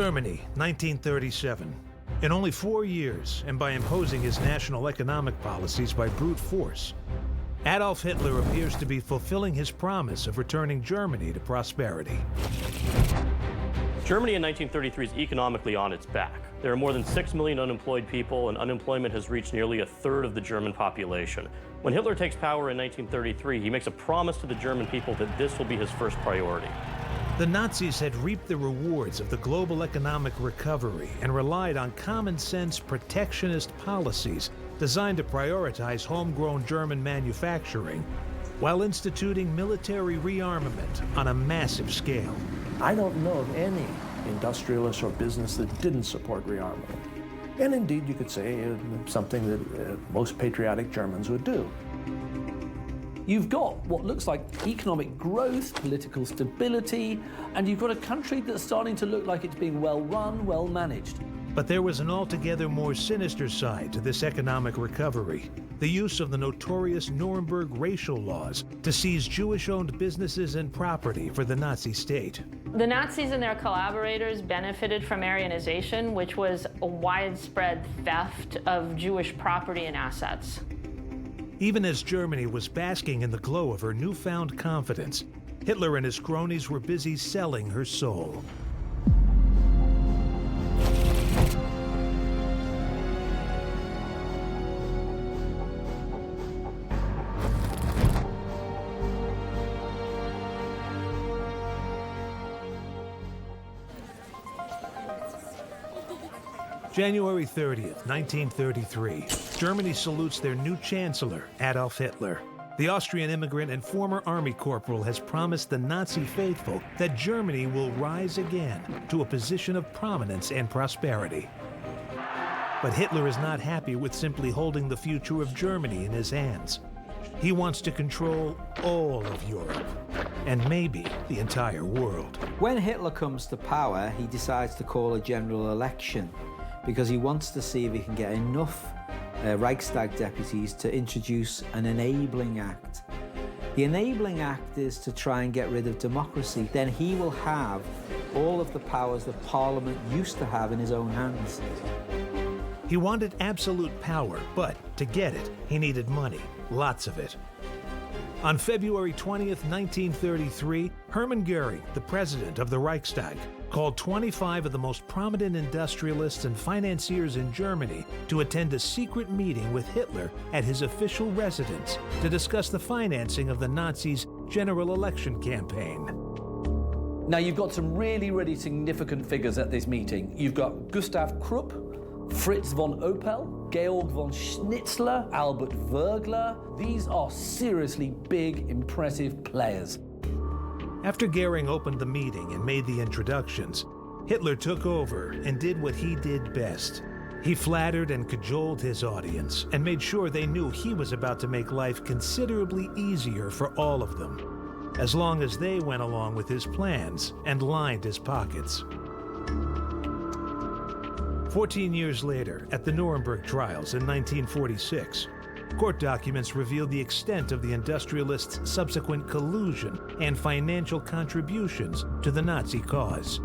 Germany, 1937. In only 4 years, and by imposing his national economic policies by brute force, Adolf Hitler appears to be fulfilling his promise of returning Germany to prosperity. Germany in 1933 is economically on its back. There are more than 6 million unemployed people, and unemployment has reached nearly a third of the German population. When Hitler takes power in 1933, he makes a promise to the German people that this will be his first priority. The Nazis had reaped the rewards of the global economic recovery and relied on common-sense protectionist policies designed to prioritize homegrown German manufacturing while instituting military rearmament on a massive scale. I don't know of any industrialist or business that didn't support rearmament. And indeed, you could say something that most patriotic Germans would do. You've got what looks like economic growth, political stability, and you've got a country that's starting to look like it's being well run, well managed. But there was an altogether more sinister side to this economic recovery: the use of the notorious Nuremberg racial laws to seize Jewish-owned businesses and property for the Nazi state. The Nazis and their collaborators benefited from Aryanization, which was a widespread theft of Jewish property and assets. Even as Germany was basking in the glow of her newfound confidence, Hitler and his cronies were busy selling her soul. January 30th, 1933, Germany salutes their new chancellor, Adolf Hitler. The Austrian immigrant and former army corporal has promised the Nazi faithful that Germany will rise again to a position of prominence and prosperity. But Hitler is not happy with simply holding the future of Germany in his hands. He wants to control all of Europe, and maybe the entire world. When Hitler comes to power, he decides to call a general election, because he wants to see if he can get enough Reichstag deputies to introduce an enabling act. The enabling act is to try and get rid of democracy. Then he will have all of the powers that Parliament used to have in his own hands. He wanted absolute power, but to get it, he needed money, lots of it. On February 20th, 1933, Hermann Göring, the president of the Reichstag, called 25 of the most prominent industrialists and financiers in Germany to attend a secret meeting with Hitler at his official residence to discuss the financing of the Nazis' general election campaign. Now, you've got some really, really significant figures at this meeting. You've got Gustav Krupp, Fritz von Opel, Georg von Schnitzler, Albert Wörgler. These are seriously big, impressive players. After Göring opened the meeting and made the introductions, Hitler took over and did what he did best. He flattered and cajoled his audience and made sure they knew he was about to make life considerably easier for all of them, as long as they went along with his plans and lined his pockets. 14 years later, at the Nuremberg trials in 1946, court documents revealed the extent of the industrialists' subsequent collusion and financial contributions to the Nazi cause.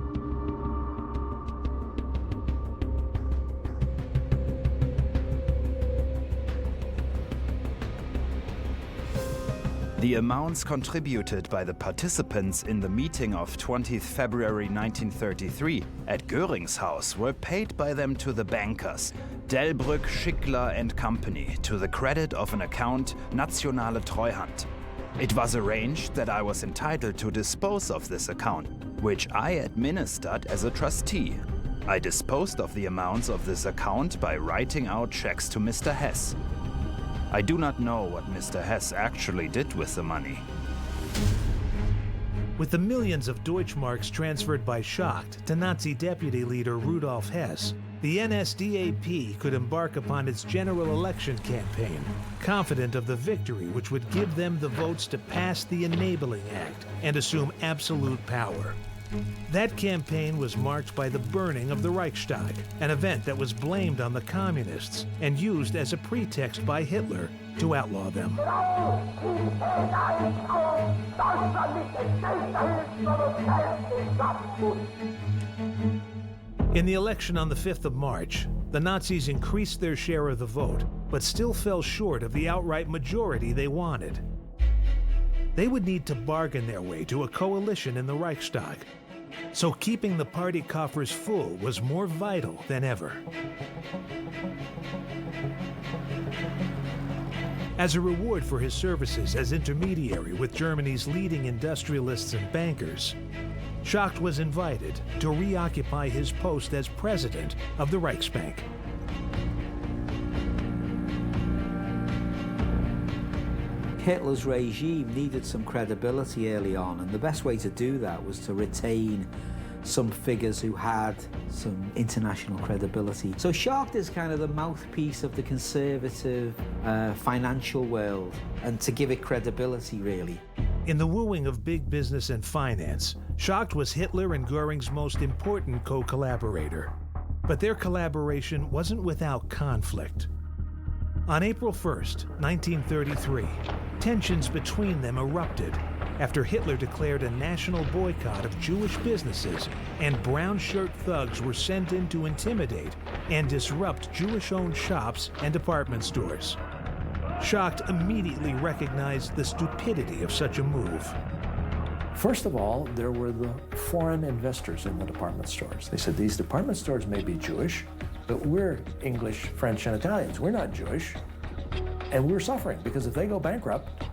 The amounts contributed by the participants in the meeting of 20th February 1933 at Göring's house were paid by them to the bankers, Delbrück, Schickler and Company, to the credit of an account Nationale Treuhand. It was arranged that I was entitled to dispose of this account, which I administered as a trustee. I disposed of the amounts of this account by writing out checks to Mr. Hess. I do not know what Mr. Hess actually did with the money. With the millions of Deutschmarks transferred by Schacht to Nazi deputy leader Rudolf Hess, the NSDAP could embark upon its general election campaign, confident of the victory which would give them the votes to pass the Enabling Act and assume absolute power. That campaign was marked by the burning of the Reichstag, an event that was blamed on the communists and used as a pretext by Hitler to outlaw them. In the election on the 5th of March, the Nazis increased their share of the vote, but still fell short of the outright majority they wanted. They would need to bargain their way to a coalition in the Reichstag, so keeping the party coffers full was more vital than ever. As a reward for his services as intermediary with Germany's leading industrialists and bankers, Schacht was invited to reoccupy his post as president of the Reichsbank. Hitler's regime needed some credibility early on, and the best way to do that was to retain some figures who had some international credibility. So Schacht is kind of the mouthpiece of the conservative financial world, and to give it credibility, really. In the wooing of big business and finance, Schacht was Hitler and Göring's most important co-collaborator. But their collaboration wasn't without conflict. On April 1st, 1933, tensions between them erupted after Hitler declared a national boycott of Jewish businesses, and brown shirt thugs were sent in to intimidate and disrupt Jewish-owned shops and department stores. Schacht immediately recognized the stupidity of such a move. First of all, there were the foreign investors in the department stores. They said, these department stores may be Jewish, but we're English, French, and Italians. We're not Jewish. And we're suffering because if they go bankrupt,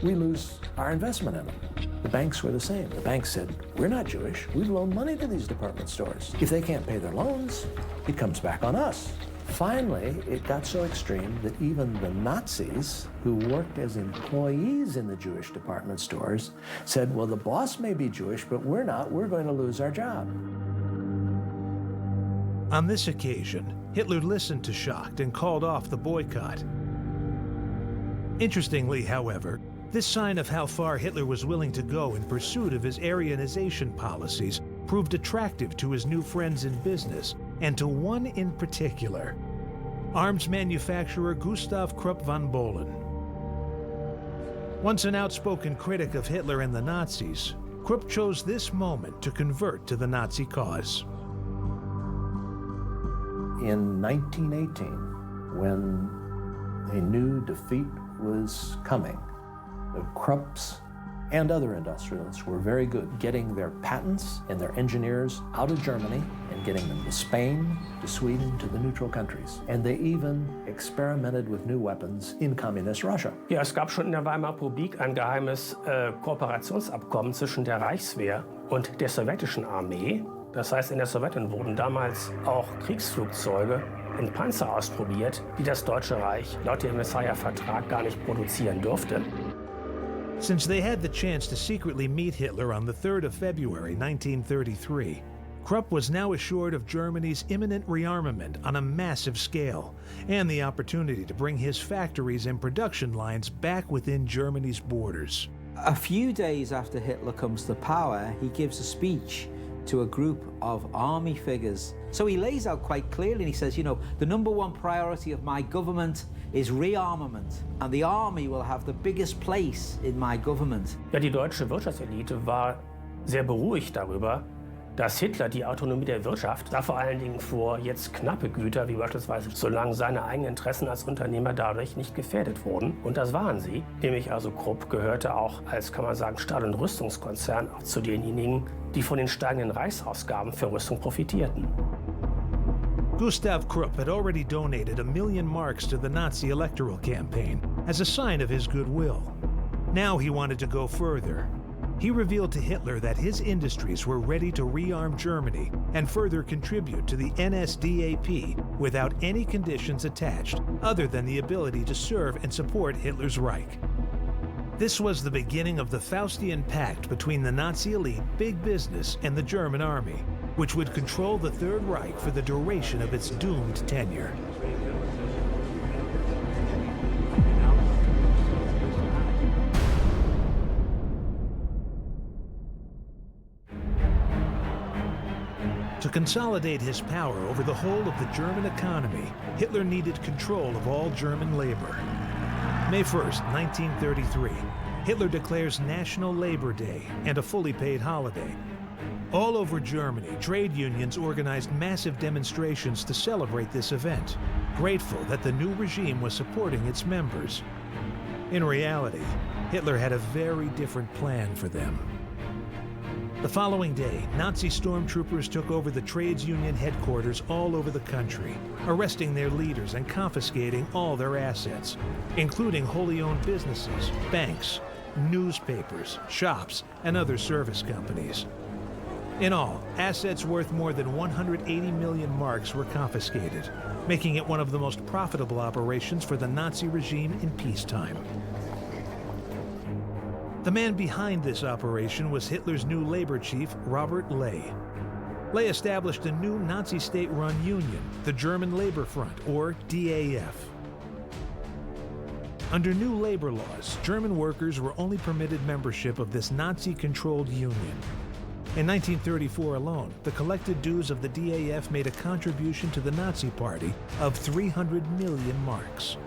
we lose our investment in them. The banks were the same. The banks said, we're not Jewish. We've loaned money to these department stores. If they can't pay their loans, it comes back on us. Finally, it got so extreme that even the Nazis, who worked as employees in the Jewish department stores, said, well, the boss may be Jewish, but we're not. We're going to lose our job. On this occasion, Hitler listened to Schacht and called off the boycott. Interestingly, however, this sign of how far Hitler was willing to go in pursuit of his Aryanization policies proved attractive to his new friends in business, and to one in particular, arms manufacturer Gustav Krupp von Bohlen. Once an outspoken critic of Hitler and the Nazis, Krupp chose this moment to convert to the Nazi cause. In 1918, when a new defeat was coming, the Krupps and other industrialists were very good getting their patents and their engineers out of Germany and getting them to Spain, to Sweden, to the neutral countries. And they even experimented with new weapons in communist Russia. Ja, es gab schon in der Weimarer Republik ein geheimes Kooperationsabkommen zwischen der Reichswehr und der sowjetischen Armee. Das heißt, in der Sowjetunion wurden damals auch Kriegsflugzeuge und Panzer ausprobiert, die das Deutsche Reich laut dem Versailler Vertrag gar nicht produzieren durfte. Since they had the chance to secretly meet Hitler on the 3rd of February 1933, Krupp was now assured of Germany's imminent rearmament on a massive scale, and the opportunity to bring his factories and production lines back within Germany's borders. A few days after Hitler comes to power, he gives a speech to a group of army figures. So he lays out quite clearly, and he says, you know, the #1 priority of my government is rearmament, and the army will have the biggest place in my government. Ja, die deutsche Wirtschaftselite war sehr beruhigt darüber, dass Hitler die Autonomie der Wirtschaft, da vor allen Dingen vor jetzt knappe Güter, wie beispielsweise solange seine eigenen Interessen als Unternehmer dadurch nicht gefährdet wurden. Und das waren sie. Nämlich also Krupp gehörte auch als, kann man sagen, Stahl- und Rüstungskonzern auch zu denjenigen, die von den steigenden Reichsausgaben für Rüstung profitierten. Gustav Krupp had already donated 1 million marks to the Nazi electoral campaign as a sign of his goodwill. Now he wanted to go further. He revealed to Hitler that his industries were ready to rearm Germany and further contribute to the NSDAP without any conditions attached other than the ability to serve and support Hitler's Reich. This was the beginning of the Faustian pact between the Nazi elite, big business, and the German army, which would control the Third Reich for the duration of its doomed tenure. To consolidate his power over the whole of the German economy, Hitler needed control of all German labor. May 1st, 1933, Hitler declares National Labor Day and a fully paid holiday. All over Germany, trade unions organized massive demonstrations to celebrate this event, grateful that the new regime was supporting its members. In reality, Hitler had a very different plan for them. The following day, Nazi stormtroopers took over the trades union headquarters all over the country, arresting their leaders and confiscating all their assets, including wholly owned businesses, banks, newspapers, shops, and other service companies. In all, assets worth more than 180 million marks were confiscated, making it one of the most profitable operations for the Nazi regime in peacetime. The man behind this operation was Hitler's new labor chief, Robert Ley. Ley established a new Nazi state-run union, the German Labor Front, or DAF. Under new labor laws, German workers were only permitted membership of this Nazi-controlled union. In 1934 alone, the collected dues of the DAF made a contribution to the Nazi Party of 300 million marks.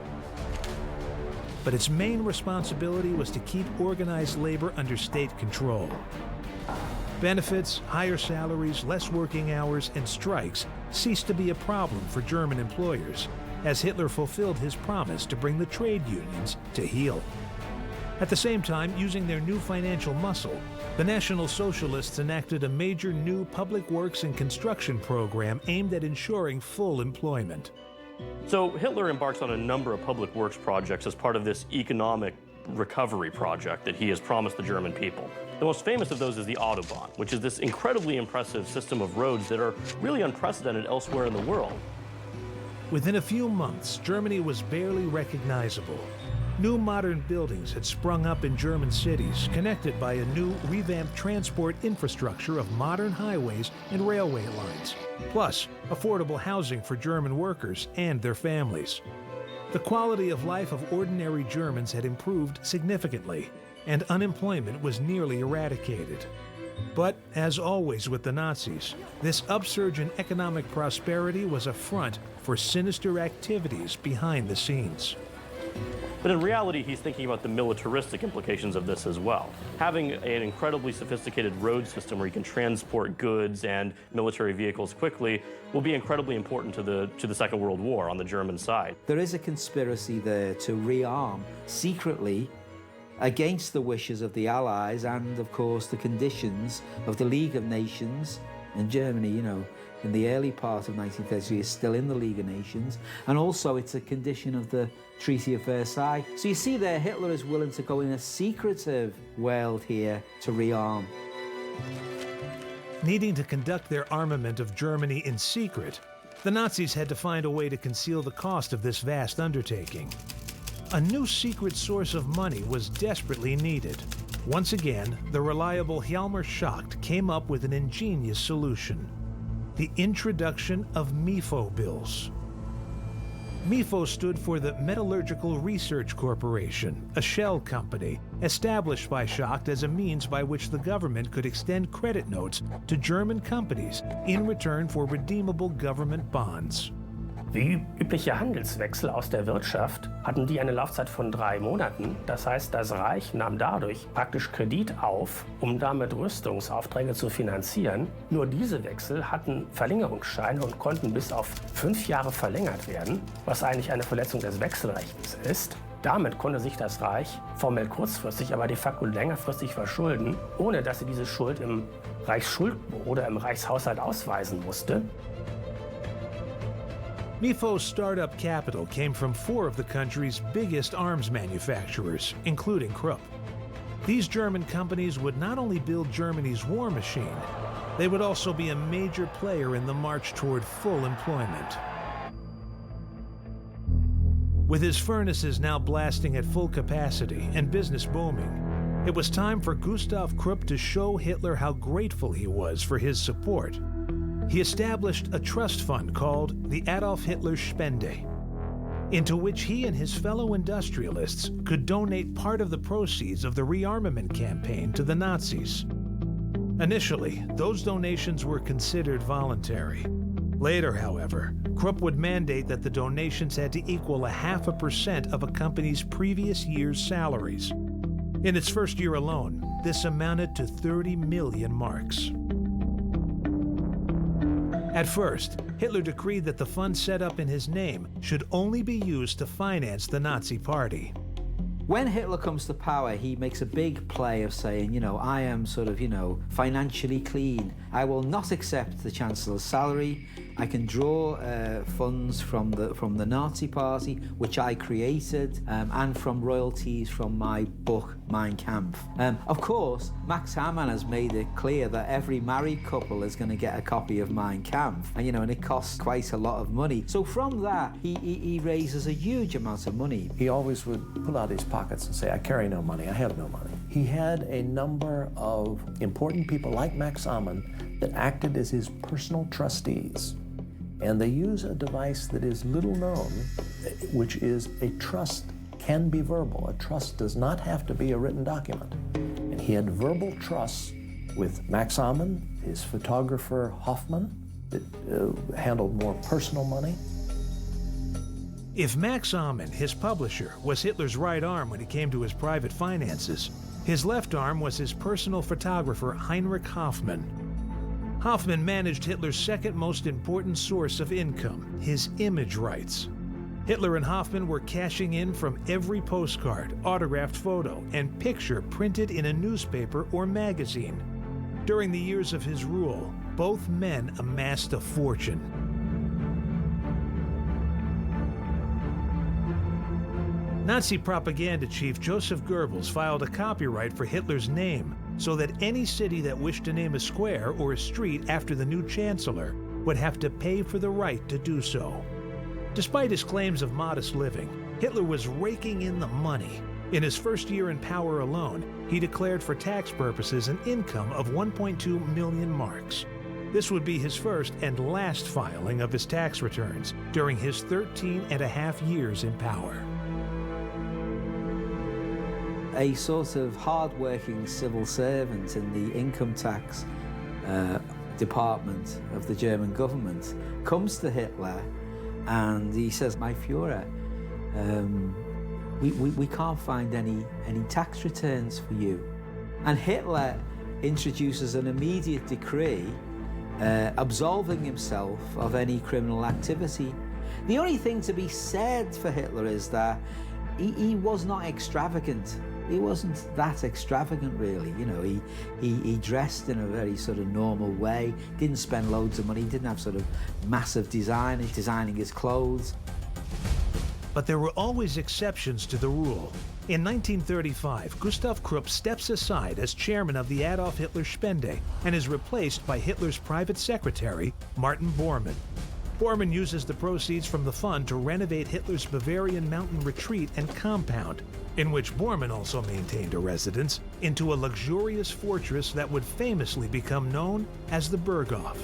But its main responsibility was to keep organized labor under state control. Benefits, higher salaries, less working hours, and strikes ceased to be a problem for German employers, as Hitler fulfilled his promise to bring the trade unions to heel. At the same time, using their new financial muscle, the National Socialists enacted a major new public works and construction program aimed at ensuring full employment. So Hitler embarks on a number of public works projects as part of this economic recovery project that he has promised the German people. The most famous of those is the Autobahn, which is this incredibly impressive system of roads that are really unprecedented elsewhere in the world. Within a few months, Germany was barely recognizable. New modern buildings had sprung up in German cities, connected by a new revamped transport infrastructure of modern highways and railway lines, plus affordable housing for German workers and their families. The quality of life of ordinary Germans had improved significantly, and unemployment was nearly eradicated. But, as always with the Nazis, this upsurge in economic prosperity was a front for sinister activities behind the scenes. But in reality, he's thinking about the militaristic implications of this as well. Having an incredibly sophisticated road system where you can transport goods and military vehicles quickly will be incredibly important to the Second World War on the German side. There is a conspiracy there to rearm secretly against the wishes of the Allies and, of course, the conditions of the League of Nations. And Germany, you know, in the early part of 1933 is still in the League of Nations, and also it's a condition of the Treaty of Versailles. So you see there, Hitler is willing to go in a secretive world here to rearm. Needing to conduct their armament of Germany in secret, the Nazis had to find a way to conceal the cost of this vast undertaking. A new secret source of money was desperately needed. Once again, the reliable Hjalmar Schacht came up with an ingenious solution: the introduction of MIFO bills. MIFO stood for the Metallurgical Research Corporation, a shell company established by Schacht as a means by which the government could extend credit notes to German companies in return for redeemable government bonds. Wie übliche Handelswechsel aus der Wirtschaft hatten die eine Laufzeit von 3 Monaten. Das heißt, das Reich nahm dadurch praktisch Kredit auf, um damit Rüstungsaufträge zu finanzieren. Nur diese Wechsel hatten Verlängerungsscheine und konnten bis auf 5 Jahre verlängert werden, was eigentlich eine Verletzung des Wechselrechts ist. Damit konnte sich das Reich formell kurzfristig, aber de facto längerfristig verschulden, ohne dass sie diese Schuld im Reichsschuldbuch oder im Reichshaushalt ausweisen musste. MIFO's startup capital came from 4 of the country's biggest arms manufacturers, including Krupp. These German companies would not only build Germany's war machine, they would also be a major player in the march toward full employment. With his furnaces now blasting at full capacity and business booming, it was time for Gustav Krupp to show Hitler how grateful he was for his support. He established a trust fund called the Adolf Hitler Spende, into which he and his fellow industrialists could donate part of the proceeds of the rearmament campaign to the Nazis. Initially, those donations were considered voluntary. Later, however, Krupp would mandate that the donations had to equal 0.5% of a company's previous year's salaries. In its first year alone, this amounted to 30 million marks. At first, Hitler decreed that the funds set up in his name should only be used to finance the Nazi Party. When Hitler comes to power, he makes a big play of saying, I am sort of, financially clean. I will not accept the Chancellor's salary. I can draw funds from the Nazi Party, which I created, and from royalties from my book, Mein Kampf. Of course, Max Serio has made it clear that every married couple is going to get a copy of Mein Kampf, and it costs quite a lot of money. So from that, he raises a huge amount of money. He always would pull out his pockets and say, I carry no money, I have no money. He had a number of important people like Max Serio that acted as his personal trustees. And they use a device that is little known, which is a trust can be verbal. A trust does not have to be a written document. And he had verbal trusts with Max Serio, his photographer Hoffman, that handled more personal money. If Max Serio, his publisher, was Hitler's right arm when it came to his private finances, his left arm was his personal photographer Heinrich Hoffmann. Hoffmann managed Hitler's second most important source of income, his image rights. Hitler and Hoffmann were cashing in from every postcard, autographed photo, and picture printed in a newspaper or magazine. During the years of his rule, both men amassed a fortune. Nazi propaganda chief Joseph Goebbels filed a copyright for Hitler's name so that any city that wished to name a square or a street after the new chancellor would have to pay for the right to do so. Despite his claims of modest living, Hitler was raking in the money. In his first year in power alone, he declared for tax purposes an income of 1.2 million marks. This would be his first and last filing of his tax returns during his 13.5 years in power. A sort of hard-working civil servant in the income tax department of the German government comes to Hitler and he says, "My Führer, we can't find any tax returns for you." And Hitler introduces an immediate decree absolving himself of any criminal activity. The only thing to be said for Hitler is that he was not extravagant. He wasn't that extravagant, really. He dressed in a very sort of normal way, didn't spend loads of money, didn't have sort of massive designers designing his clothes. But there were always exceptions to the rule. In 1935, Gustav Krupp steps aside as chairman of the Adolf Hitler Spende and is replaced by Hitler's private secretary, Martin Bormann. Bormann uses the proceeds from the fund to renovate Hitler's Bavarian mountain retreat and compound, in which Bormann also maintained a residence, into a luxurious fortress that would famously become known as the Berghof.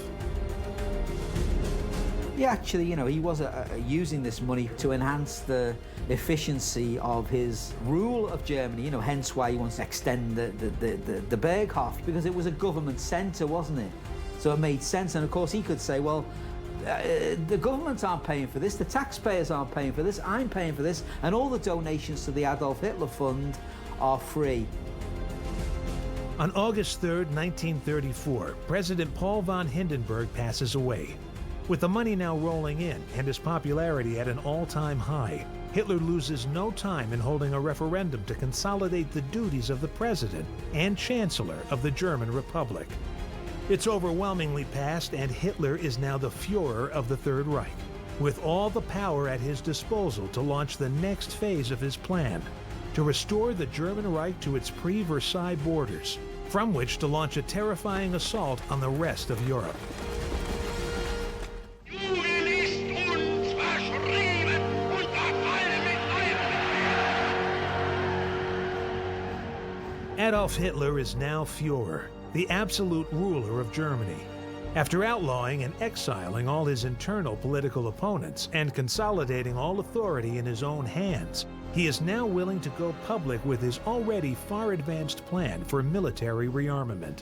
Yeah, actually, he was using this money to enhance the efficiency of his rule of Germany, hence why he wants to extend the Berghof, because it was a government centre, wasn't it? So it made sense, and of course he could say, well, the government aren't paying for this, the taxpayers aren't paying for this, I'm paying for this, and all the donations to the Adolf Hitler Fund are free. On August 3, 1934, President Paul von Hindenburg passes away. With the money now rolling in and his popularity at an all-time high, Hitler loses no time in holding a referendum to consolidate the duties of the president and chancellor of the German Republic. It's overwhelmingly passed, and Hitler is now the Führer of the Third Reich, with all the power at his disposal to launch the next phase of his plan, to restore the German Reich to its pre-Versailles borders, from which to launch a terrifying assault on the rest of Europe. Adolf Hitler is now Führer, the absolute ruler of Germany. After outlawing and exiling all his internal political opponents and consolidating all authority in his own hands, he is now willing to go public with his already far-advanced plan for military rearmament.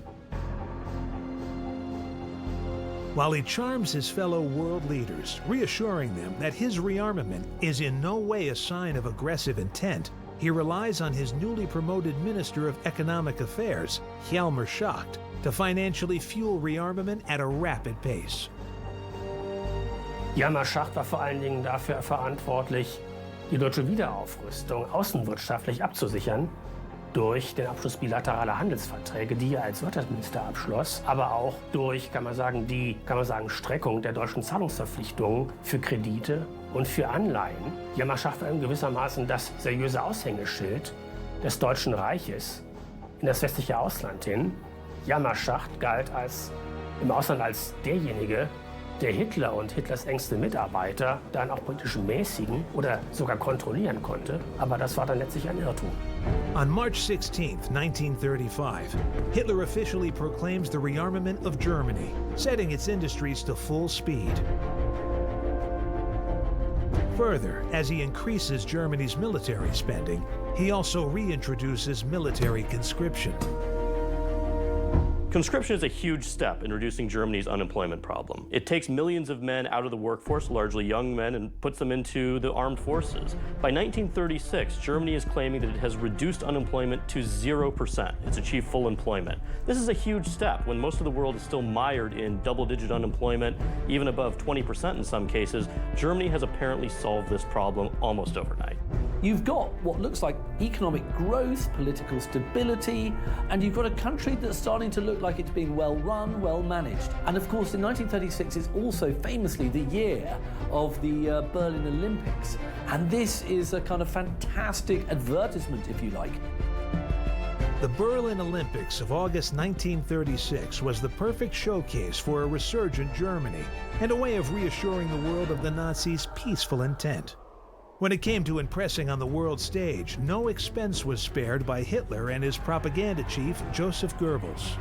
While he charms his fellow world leaders, reassuring them that his rearmament is in no way a sign of aggressive intent, he relies on his newly promoted Minister of Economic Affairs, Hjalmar Schacht, to financially fuel rearmament at a rapid pace. Wehrmacht war vor allen Dingen dafür verantwortlich, die deutsche Wiederaufrüstung außenwirtschaftlich abzusichern durch den Abschluss bilateraler Handelsverträge, die er als Wirtschaftsminister abschloss, aber auch durch, die Streckung der deutschen Zahlungsverpflichtungen für Kredite und für Anleihen. Wehrmacht war gewissermaßen das seriöse Aushängeschild des Deutschen Reiches in das westliche Ausland hin. Wehrmacht galt im Ausland als derjenige, der Hitler und Hitlers engste Mitarbeiter dann auch politisch mäßigen oder sogar kontrollieren konnte. Aber das war dann letztlich ein Irrtum. On March 16, 1935, Hitler officially proclaims the rearmament of Germany, setting its industries to full speed. Further, as he increases Germany's military spending, he also reintroduces military conscription. Conscription is a huge step in reducing Germany's unemployment problem. It takes millions of men out of the workforce, largely young men, and puts them into the armed forces. By 1936, Germany is claiming that it has reduced unemployment to 0%. It's achieved full employment. This is a huge step when most of the world is still mired in double-digit unemployment, even above 20% in some cases. Germany has apparently solved this problem almost overnight. You've got what looks like economic growth, political stability, and you've got a country that's starting to look like it's being well run, well managed. And of course, in 1936 is also famously the year of the Berlin Olympics. And this is a kind of fantastic advertisement, if you like. The Berlin Olympics of August 1936 was the perfect showcase for a resurgent Germany and a way of reassuring the world of the Nazis' peaceful intent. When it came to impressing on the world stage, no expense was spared by Hitler and his propaganda chief, Joseph Goebbels.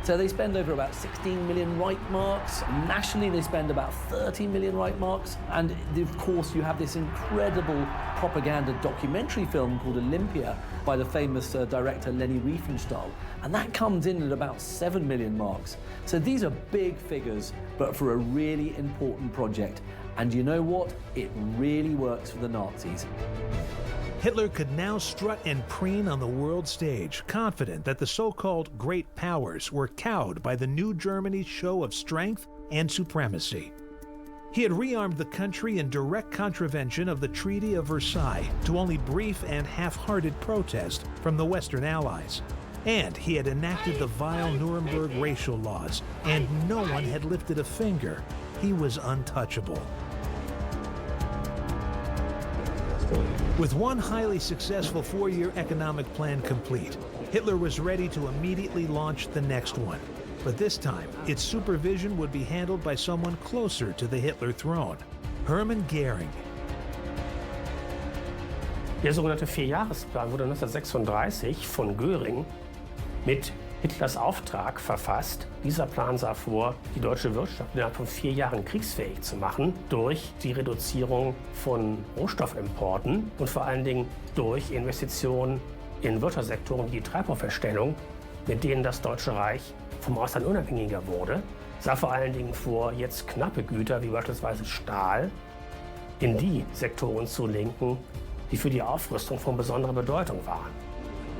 So they spend over about 16 million Reich marks. Nationally, they spend about 30 million Reich marks. And of course, you have this incredible propaganda documentary film called Olympia by the famous director Leni Riefenstahl. And that comes in at about 7 million marks. So these are big figures, but for a really important project. And you know what? It really works for the Nazis. Hitler could now strut and preen on the world stage, confident that the so-called great powers were cowed by the new Germany's show of strength and supremacy. He had rearmed the country in direct contravention of the Treaty of Versailles to only brief and half-hearted protest from the Western Allies. And he had enacted the vile Nuremberg racial laws, and no one had lifted a finger. He was untouchable. With one highly successful four-year economic plan complete, Hitler was ready to immediately launch the next one. But this time, its supervision would be handled by someone closer to the Hitler throne, Hermann Göring. Der sogenannte Vierjahresplan wurde 1936 von Göring mit Hitlers Auftrag verfasst. Dieser Plan sah vor, die deutsche Wirtschaft innerhalb von 4 Jahren kriegsfähig zu machen durch die Reduzierung von Rohstoffimporten und vor allen Dingen durch Investitionen in Wirtschaftssektoren wie die Treibhausherstellung, mit denen das Deutsche Reich vom Ausland unabhängiger wurde. Sah vor allen Dingen vor, jetzt knappe Güter wie beispielsweise Stahl in die Sektoren zu lenken, die für die Aufrüstung von besonderer Bedeutung waren.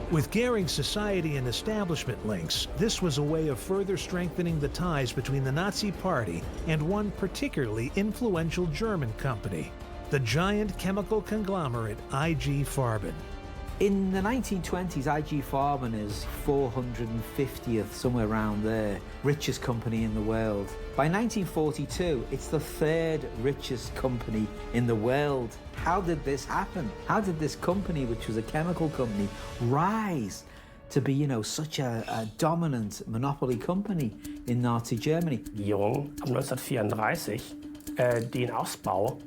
With Göring's society and establishment links, this was a way of further strengthening the ties between the Nazi Party and one particularly influential German company, the giant chemical conglomerate IG Farben. In the 1920s, IG Farben is 450th, somewhere around there, richest company in the world. By 1942, it's the 3rd richest company in the world. How did this happen? How did this company, which was a chemical company, rise to be, such a dominant monopoly company in Nazi Germany? Regierung ab 1934 den Ausbau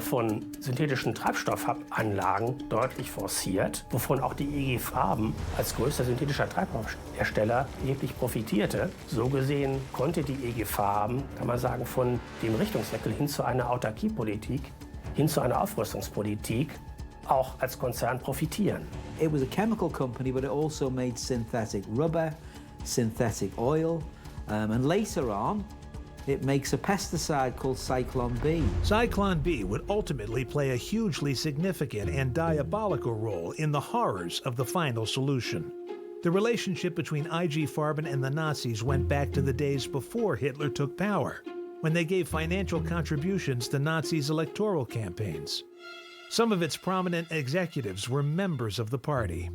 von synthetischen Treibstoffanlagen deutlich forciert, wovon auch die IG Farben als größter synthetischer Treibstoffhersteller erheblich profitierte. So gesehen konnte die IG Farben, kann man sagen, von dem Richtungswechsel hin zu einer Autarkiepolitik, hin zu einer Aufrüstungspolitik auch als Konzern profitieren. It was a chemical company, but it also made synthetic rubber, synthetic oil, and later on, it makes a pesticide called Zyklon B. Zyklon B would ultimately play a hugely significant and diabolical role in the horrors of the final solution. The relationship between IG Farben and the Nazis went back to the days before Hitler took power. when they gave financial contributions to Nazis' electoral campaigns. Some of its prominent executives were members of the party.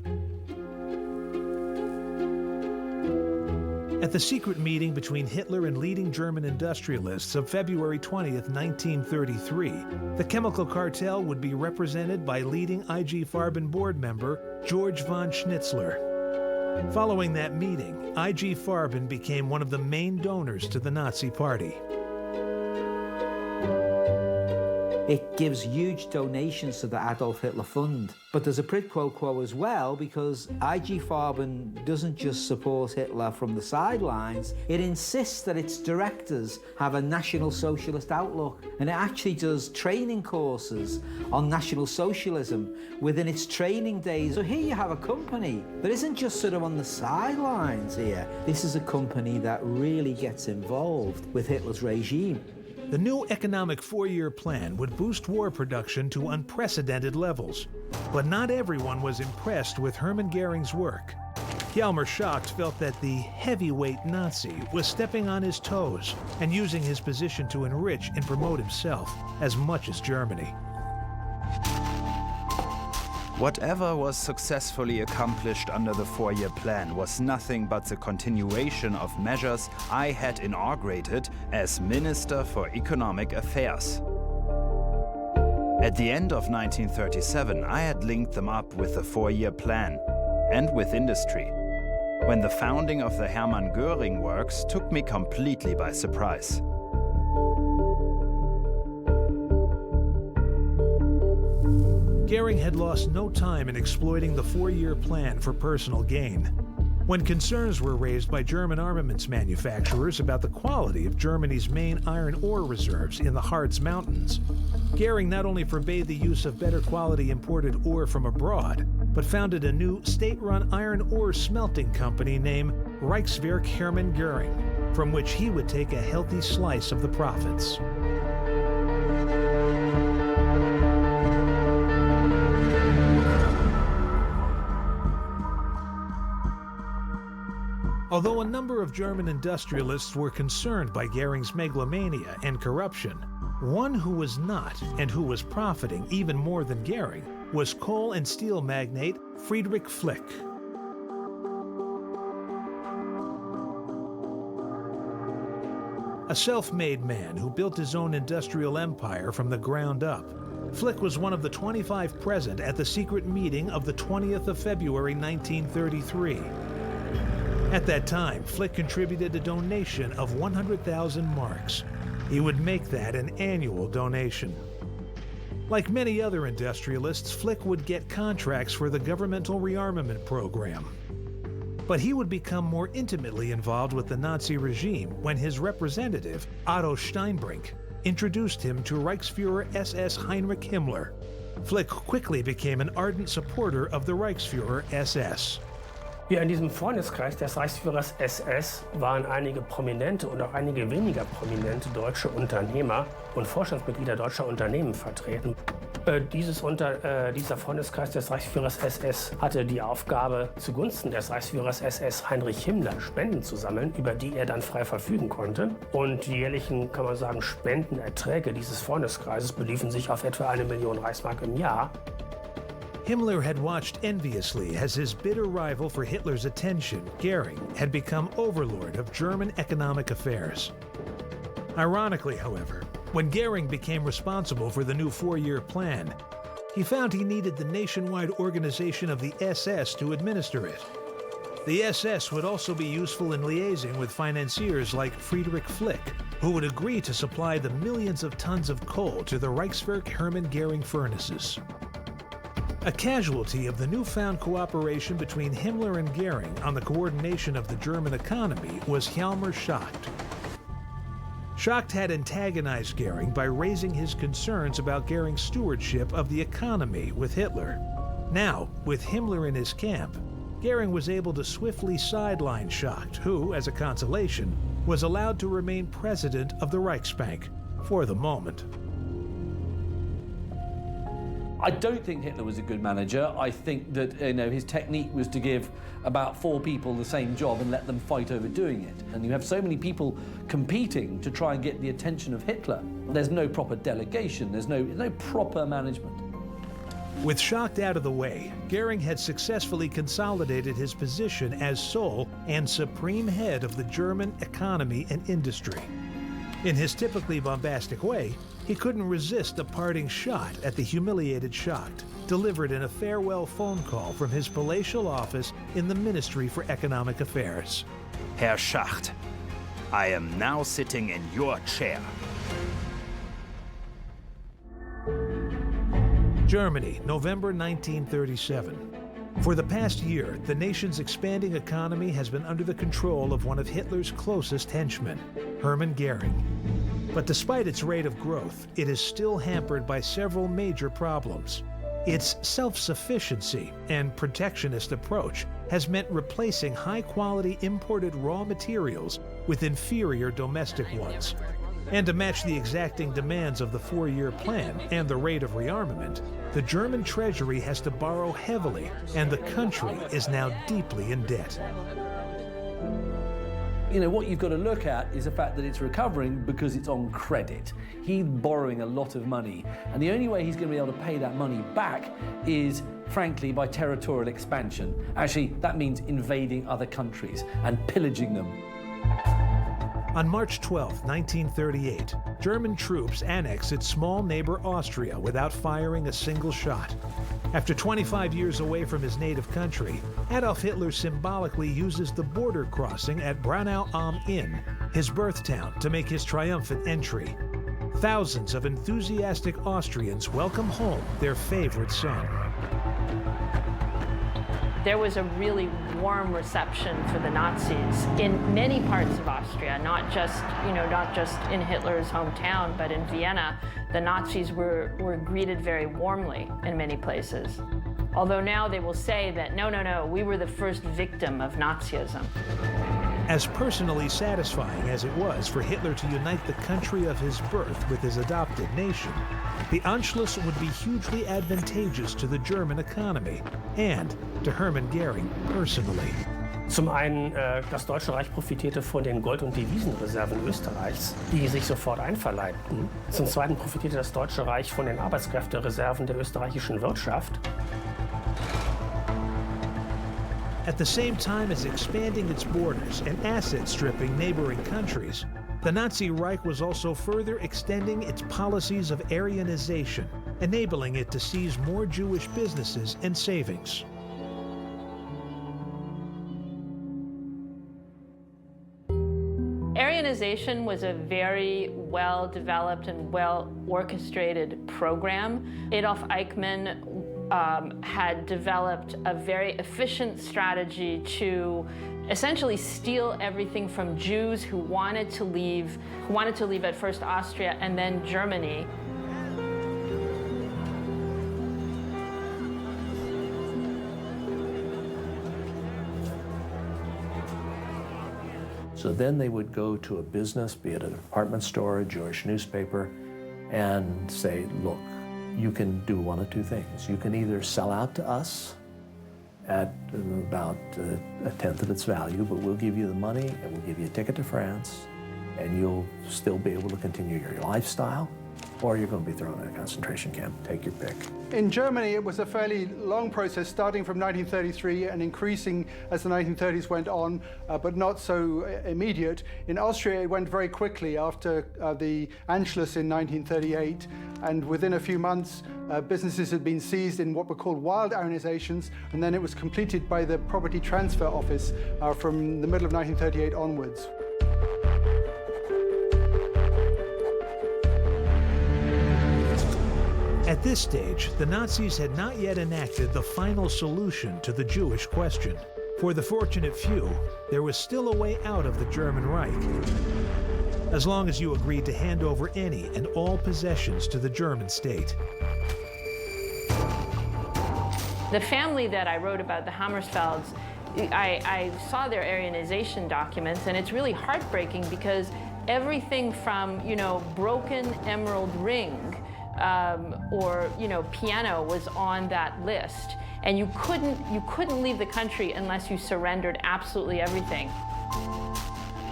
At the secret meeting between Hitler and leading German industrialists of February 20th, 1933, the chemical cartel would be represented by leading IG Farben board member George von Schnitzler. Following that meeting, IG Farben became one of the main donors to the Nazi Party. It gives huge donations to the Adolf Hitler Fund. But there's a quid pro quo as well, because IG Farben doesn't just support Hitler from the sidelines, it insists that its directors have a National Socialist outlook, and it actually does training courses on National Socialism within its training days. So here you have a company that isn't just sort of on the sidelines here. This is a company that really gets involved with Hitler's regime. The new economic four-year plan would boost war production to unprecedented levels. But not everyone was impressed with Hermann Göring's work. Hjalmar Schacht felt that the heavyweight Nazi was stepping on his toes and using his position to enrich and promote himself as much as Germany. Whatever was successfully accomplished under the four-year plan was nothing but the continuation of measures I had inaugurated as Minister for Economic Affairs. At the end of 1937, I had linked them up with the four-year plan and with industry, when the founding of the Hermann Göring works took me completely by surprise. Göring had lost no time in exploiting the four-year plan for personal gain. When concerns were raised by German armaments manufacturers about the quality of Germany's main iron ore reserves in the Harz Mountains, Göring not only forbade the use of better quality imported ore from abroad, but founded a new state-run iron ore smelting company named Reichswerk Hermann Göring, from which he would take a healthy slice of the profits. Although a number of German industrialists were concerned by Göring's megalomania and corruption, one who was not and who was profiting even more than Göring was coal and steel magnate Friedrich Flick. A self-made man who built his own industrial empire from the ground up, Flick was one of the 25 present at the secret meeting of the 20th of February 1933. At that time, Flick contributed a donation of 100,000 marks. He would make that an annual donation. Like many other industrialists, Flick would get contracts for the governmental rearmament program. But he would become more intimately involved with the Nazi regime when his representative, Otto Steinbrink, introduced him to Reichsfuhrer SS Heinrich Himmler. Flick quickly became an ardent supporter of the Reichsfuhrer SS. Ja, in diesem Freundeskreis des Reichsführers SS waren einige prominente und auch einige weniger prominente deutsche Unternehmer und Vorstandsmitglieder deutscher Unternehmen vertreten. Dieser Freundeskreis des Reichsführers SS hatte die Aufgabe, zugunsten des Reichsführers SS Heinrich Himmler Spenden zu sammeln, über die er dann frei verfügen konnte. Und die jährlichen, kann man sagen, Spendenerträge dieses Freundeskreises beliefen sich auf etwa 1 Million Reichsmark im Jahr. Himmler had watched enviously as his bitter rival for Hitler's attention, Göring, had become overlord of German economic affairs. Ironically, however, when Göring became responsible for the new four-year plan, he found he needed the nationwide organization of the SS to administer it. The SS would also be useful in liaising with financiers like Friedrich Flick, who would agree to supply the millions of tons of coal to the Reichswerk Hermann Göring furnaces. A casualty of the newfound cooperation between Himmler and Göring on the coordination of the German economy was Hjalmar Schacht. Schacht had antagonized Göring by raising his concerns about Göring's stewardship of the economy with Hitler. Now, with Himmler in his camp, Göring was able to swiftly sideline Schacht, who, as a consolation, was allowed to remain president of the Reichsbank for the moment. I don't think Hitler was a good manager. I think that his technique was to give about 4 people the same job and let them fight over doing it. And you have so many people competing to try and get the attention of Hitler. There's no proper delegation, there's no proper management. With Schacht out of the way, Göring had successfully consolidated his position as sole and supreme head of the German economy and industry. In his typically bombastic way, he couldn't resist a parting shot at the humiliated Schacht, delivered in a farewell phone call from his palatial office in the Ministry for Economic Affairs. Herr Schacht, I am now sitting in your chair. Germany, November 1937. For the past year, the nation's expanding economy has been under the control of one of Hitler's closest henchmen, Hermann Göring. But despite its rate of growth, it is still hampered by several major problems. Its self-sufficiency and protectionist approach has meant replacing high-quality imported raw materials with inferior domestic ones. And to match the exacting demands of the 4-year plan and the rate of rearmament, the German treasury has to borrow heavily, and the country is now deeply in debt. What you've got to look at is the fact that it's recovering because it's on credit. He's borrowing a lot of money, and the only way he's going to be able to pay that money back is, frankly, by territorial expansion. Actually, that means invading other countries and pillaging them. On March 12, 1938, German troops annexed its small neighbor Austria without firing a single shot. After 25 years away from his native country, Adolf Hitler symbolically uses the border crossing at Braunau am Inn, his birth town, to make his triumphant entry. Thousands of enthusiastic Austrians welcome home their favorite son. There was a really warm reception for the Nazis in many parts of Austria, not just in Hitler's hometown, but in Vienna. The Nazis were greeted very warmly in many places. Although now they will say that, no, we were the first victim of Nazism. As personally satisfying as it was for Hitler to unite the country of his birth with his adopted nation, the Anschluss would be hugely advantageous to the German economy and to Hermann Göring personally. Zum einen, das Deutsche Reich profitierte von den Gold- und Devisenreserven Österreichs, die sich sofort einverleibten. Zum Zweiten profitierte das Deutsche Reich von den Arbeitskräftereserven der österreichischen Wirtschaft. At the same time as expanding its borders and asset stripping neighboring countries, the Nazi Reich was also further extending its policies of Aryanization, enabling it to seize more Jewish businesses and savings. Aryanization was a very well-developed and well-orchestrated program. Adolf Eichmann had developed a very efficient strategy to essentially steal everything from Jews who wanted to leave at first Austria and then Germany. So then they would go to a business, be it a department store, a Jewish newspaper, and say, look, you can do one of two things. You can either sell out to us at about a tenth of its value, but we'll give you the money and we'll give you a ticket to France, and you'll still be able to continue your lifestyle, or you're going to be thrown in a concentration camp. Take your pick. In Germany, it was a fairly long process, starting from 1933 and increasing as the 1930s went on, but not so immediate. In Austria, it went very quickly after the Anschluss in 1938, and within a few months, businesses had been seized in what were called wild Aryanizations, and then it was completed by the Property Transfer Office from the middle of 1938 onwards. At this stage, the Nazis had not yet enacted the final solution to the Jewish question. For the fortunate few, there was still a way out of the German Reich, as long as you agreed to hand over any and all possessions to the German state. The family that I wrote about, the Hammersfelds, I saw their Aryanization documents, and it's really heartbreaking because everything from, broken emerald ring or piano was on that list, and you couldn't leave the country unless you surrendered absolutely everything.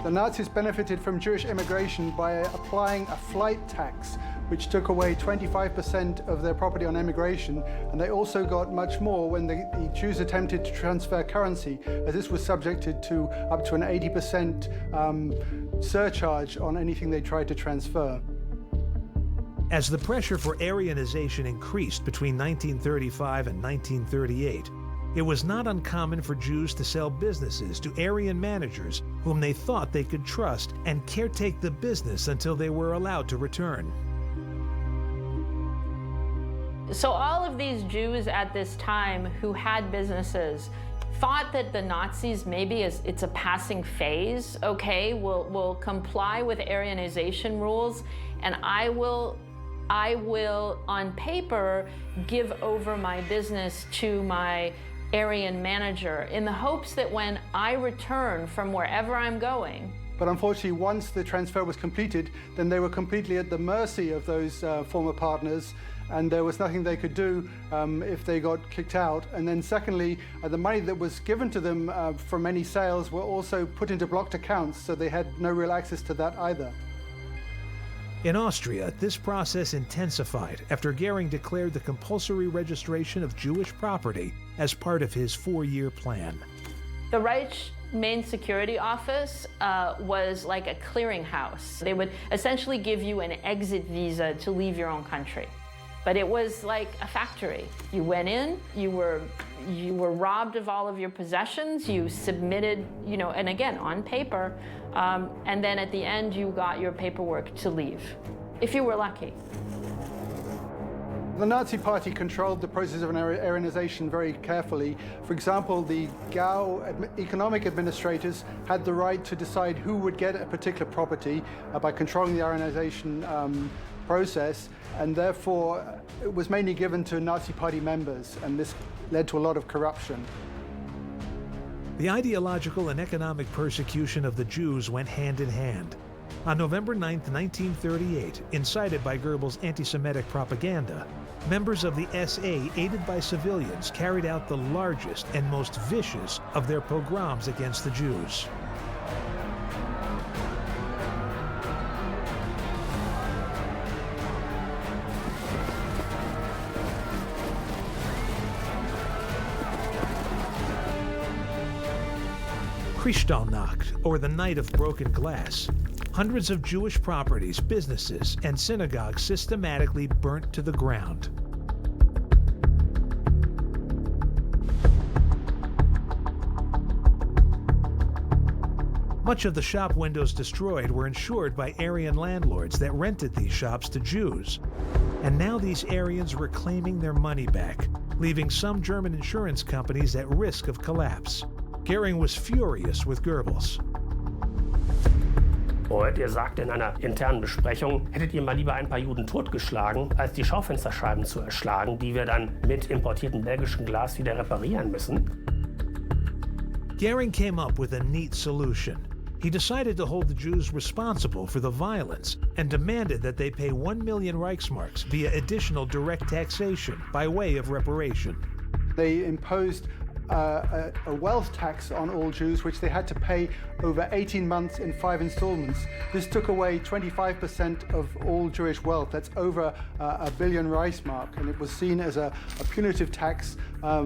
The Nazis benefited from Jewish immigration by applying a flight tax, which took away 25% of their property on emigration, and they also got much more when the Jews attempted to transfer currency, as this was subjected to up to an 80% surcharge on anything they tried to transfer. As the pressure for Aryanization increased between 1935 and 1938, it was not uncommon for Jews to sell businesses to Aryan managers whom they thought they could trust and caretake the business until they were allowed to return. So all of these Jews at this time who had businesses thought that the Nazis, maybe it's a passing phase, okay, will comply with Aryanization rules, and I will, on paper, give over my business to my Aryan manager in the hopes that when I return from wherever I'm going. But unfortunately, once the transfer was completed, then they were completely at the mercy of those former partners, and there was nothing they could do if they got kicked out. And then secondly, the money that was given to them from any sales were also put into blocked accounts, so they had no real access to that either. In Austria, this process intensified after Göring declared the compulsory registration of Jewish property as part of his 4-year plan. The Reich main security office was like a clearinghouse. They would essentially give you an exit visa to leave your own country. But it was like a factory. You went in, you were robbed of all of your possessions, you submitted, and again, on paper, and then at the end you got your paperwork to leave, if you were lucky. The Nazi Party controlled the process of Aryanization very carefully. For example, the Gau economic administrators had the right to decide who would get a particular property by controlling the Aryanization process, and therefore it was mainly given to Nazi Party members, and this led to a lot of corruption. The ideological and economic persecution of the Jews went hand in hand. On November 9, 1938, incited by Goebbels' anti-Semitic propaganda, members of the SA, aided by civilians, carried out the largest and most vicious of their pogroms against the Jews. Kristallnacht, or the Night of Broken Glass. Hundreds of Jewish properties, businesses, and synagogues systematically burnt to the ground. Much of the shop windows destroyed were insured by Aryan landlords that rented these shops to Jews. And now these Aryans were claiming their money back, leaving some German insurance companies at risk of collapse. Göring was furious with Goebbels. Und er sagte in einer internen Besprechung, hättet ihr mal lieber ein paar Juden totgeschlagen, als die Schaufensterscheiben zu erschlagen, die wir dann mit importiertem belgischem Glas wieder reparieren müssen. Göring came up with a neat solution. He decided to hold the Jews responsible for the violence and demanded that they pay 1 million Reichsmarks via additional direct taxation by way of reparation. They imposed a wealth tax on all Jews, which they had to pay over 18 months in 5 installments. This took away 25% of all Jewish wealth. That's over a billion Reichsmark, and it was seen as a punitive tax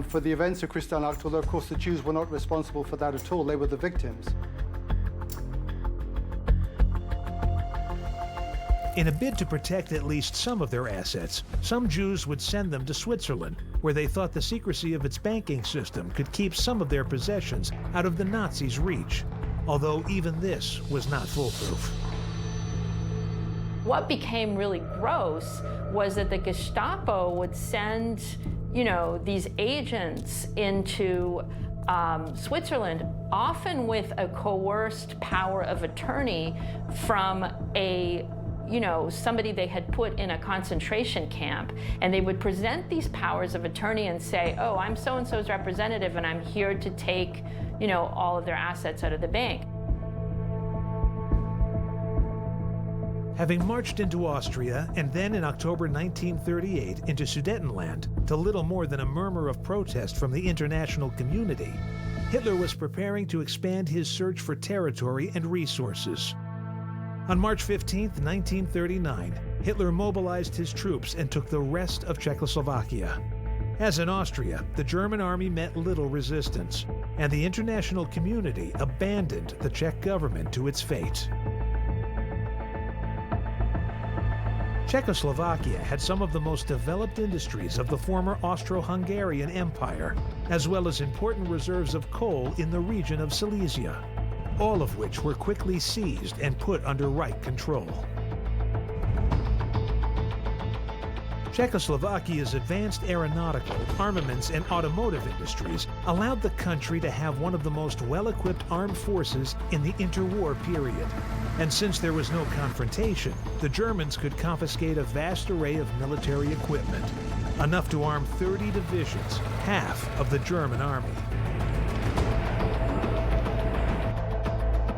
for the events of Kristallnacht, although of course the Jews were not responsible for that at all. They were the victims. In a bid to protect at least some of their assets, some Jews would send them to Switzerland, where they thought the secrecy of its banking system could keep some of their possessions out of the Nazis' reach, although even this was not foolproof. What became really gross was that the Gestapo would send, these agents into Switzerland, often with a coerced power of attorney from somebody they had put in a concentration camp, and they would present these powers of attorney and say, oh, I'm so-and-so's representative and I'm here to take, all of their assets out of the bank. Having marched into Austria and then in October 1938 into Sudetenland to little more than a murmur of protest from the international community, Hitler was preparing to expand his search for territory and resources. On March 15, 1939, Hitler mobilized his troops and took the rest of Czechoslovakia. As in Austria, the German army met little resistance, and the international community abandoned the Czech government to its fate. Czechoslovakia had some of the most developed industries of the former Austro-Hungarian Empire, as well as important reserves of coal in the region of Silesia, all of which were quickly seized and put under Reich control. Czechoslovakia's advanced aeronautical, armaments, and automotive industries allowed the country to have one of the most well-equipped armed forces in the interwar period. And since there was no confrontation, the Germans could confiscate a vast array of military equipment, enough to arm 30 divisions, half of the German army.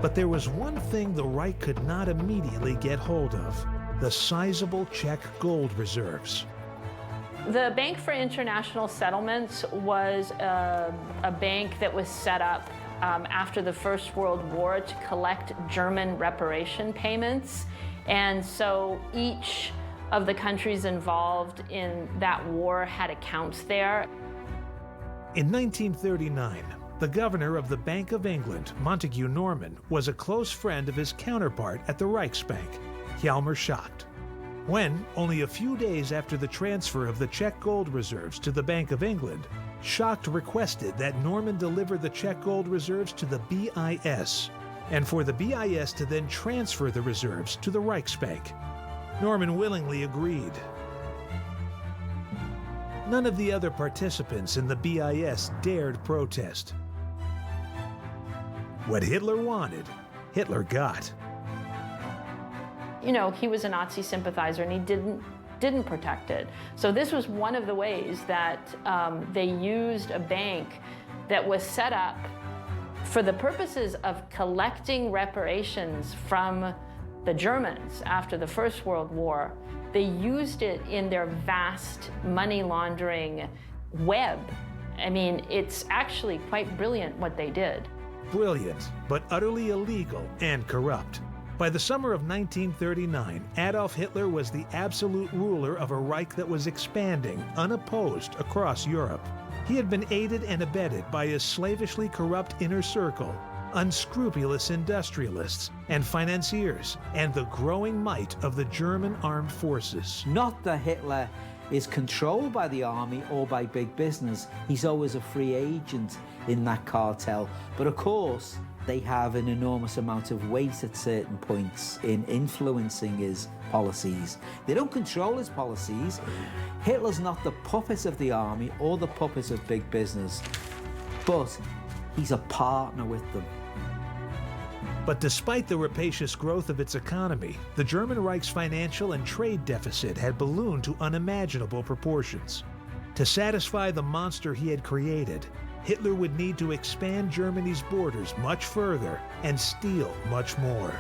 But there was one thing the Reich could not immediately get hold of: the sizable Czech gold reserves. The Bank for International Settlements was a bank that was set up after the First World War to collect German reparation payments. And so each of the countries involved in that war had accounts there. In 1939, the governor of the Bank of England, Montague Norman, was a close friend of his counterpart at the Reichsbank, Hjalmar Schacht. When, only a few days after the transfer of the Czech gold reserves to the Bank of England, Schacht requested that Norman deliver the Czech gold reserves to the BIS, and for the BIS to then transfer the reserves to the Reichsbank. Norman willingly agreed. None of the other participants in the BIS dared protest. What Hitler wanted, Hitler got. You know, he was a Nazi sympathizer and he didn't protect it. So this was one of the ways that they used a bank that was set up for the purposes of collecting reparations from the Germans after the First World War. They used it in their vast money laundering web. I mean, it's actually quite brilliant what they did. Brilliant, but utterly illegal and corrupt. By the summer of 1939, Adolf Hitler was the absolute ruler of a Reich that was expanding, unopposed, across Europe. He had been aided and abetted by a slavishly corrupt inner circle, unscrupulous industrialists and financiers, and the growing might of the German armed forces. Not that Hitler is controlled by the army or by big business. He's always a free agent in that cartel. But of course, they have an enormous amount of weight at certain points in influencing his policies. They don't control his policies. Hitler's not the puppet of the army or the puppet of big business, but he's a partner with them. But despite the rapacious growth of its economy, the German Reich's financial and trade deficit had ballooned to unimaginable proportions. To satisfy the monster he had created, Hitler would need to expand Germany's borders much further and steal much more.